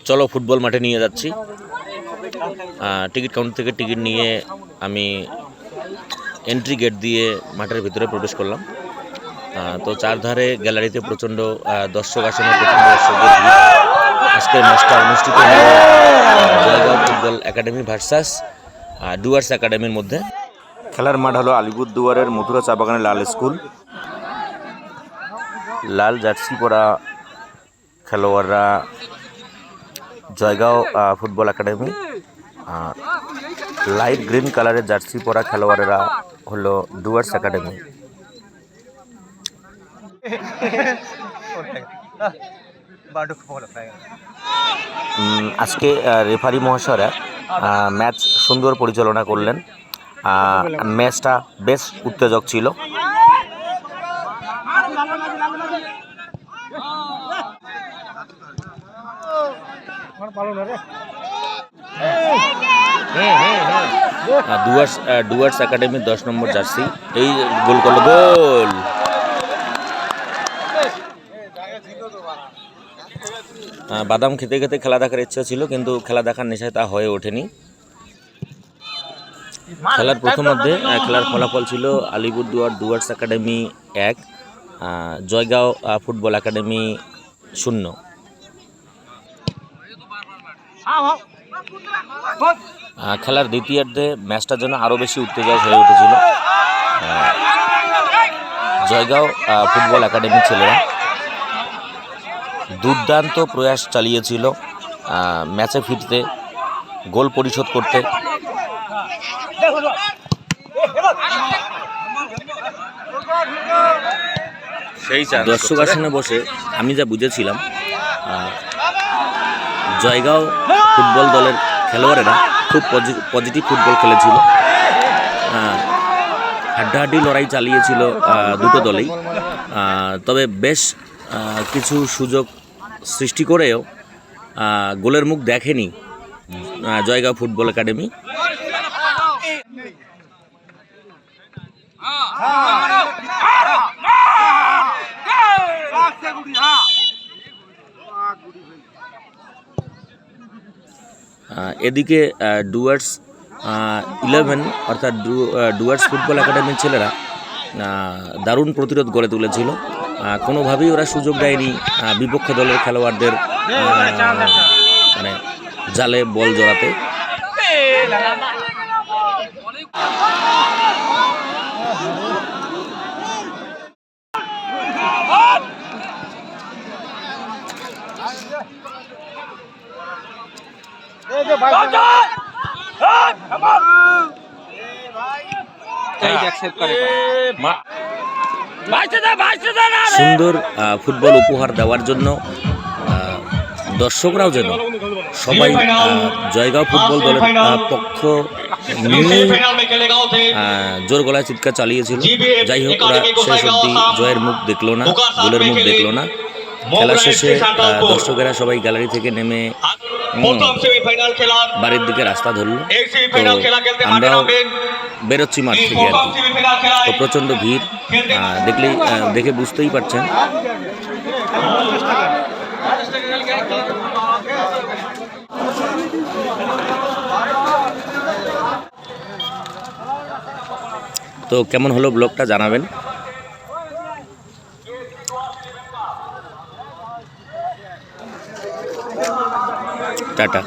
চলো ফুটবল মাঠে নিয়ে যাচ্ছি। টিকিট কাউন্টার থেকে টিকিট নিয়ে আমি এন্ট্রি গেট দিয়ে মাঠের ভিতরে প্রবেশ করলাম। তো চারধারে গ্যালারিতে প্রচণ্ড দর্শক আসনে, প্রচণ্ড দর্শকদের ভিড়। আজকের ম্যাচটা অনুষ্ঠিত হল Jaigaon football academy versus Dooars একাডেমির মধ্যে। খেলার মাঠ হলো আলিপুরদুয়ারের মথুরা চা বাগানের লাল স্কুল। লাল জার্সি পরা খেলোয়াড়রা জয়গাঁও ফুটবল একাডেমি, আর লাইট গ্রিন কালারের জার্সি পরা খেলোয়াড়েরা হলো ডুয়ার্স একাডেমি। আজকে রেফারি মহাশয়রা ম্যাচ সুন্দর পরিচালনা করলেন। ম্যাচটা বেশ উত্তেজক ছিল। ডুয়ার্স একাডেমির 10 নম্বর জার্সি এই গোল করলো, গোল। বাদাম খেতে খেতে খেলা দেখার ইচ্ছা ছিল, কিন্তু খেলা দেখার নেশায় তা হয়ে ওঠেনি। খেলার প্রথমার্ধে খেলার ফলাফল ছিল Alipurduar Dooars academy 1, Jaigaon football academy 0। খেলার দ্বিতীয়ার্ধে ম্যাচটার জন্য আরও বেশি উত্তেজক হয়ে উঠেছিল। জয়গাঁও ফুটবল একাডেমির ছেলেরা দুর্দান্ত প্রয়াস চালিয়েছিল ম্যাচে ফিরতে, গোল পরিশোধ করতে। সেই দর্শক আসনে বসে আমি যা বুঝেছিলাম, জয়গাঁও ফুটবল দলের খেলোয়াড়েরা খুব পজিটিভ ফুটবল খেলেছিল। হাড্ডাহাড্ডি লড়াই চালিয়েছিল দুটো দলেই, তবে বেশ কিছু সুযোগ সৃষ্টি করেও গোলের মুখ দেখেনি জয়গাঁও ফুটবল একাডেমি। এদিকে ডুয়ার্স 11 অর্থাৎ ডুয়ার্স ফুটবল একাডেমির ছেলেরা দারুণ প্রতিরোধ গড়ে তুলেছিল। কোনোভাবেই ওরা সুযোগ দেয়নি বিপক্ষ দলের খেলোয়াড়দের মানে জালে বল জড়াতে। সুন্দর ফুটবল উপহার দেওয়ার জন্য দর্শকরাও যেন সবাই জয়গাঁও ফুটবল দলের পক্ষ নিয়ে জোর গলায় চিৎকার চালিয়েছিল। যাই হোক, ওরা শেষ অবধি জয়ের মুখ দেখলো না, গোলের মুখ দেখলো না। খেলা শেষে দর্শকেরা সবাই গ্যালারি থেকে নেমে বাড়ির দিকে রাস্তা ধরল। তো আমরাও বেরোচ্ছি মাঠ থেকে আর কি। তো প্রচণ্ড ভিড়, দেখে বুঝতেই পারছেন। তো কেমন হলো ব্লগটা জানাবেন। টাটা।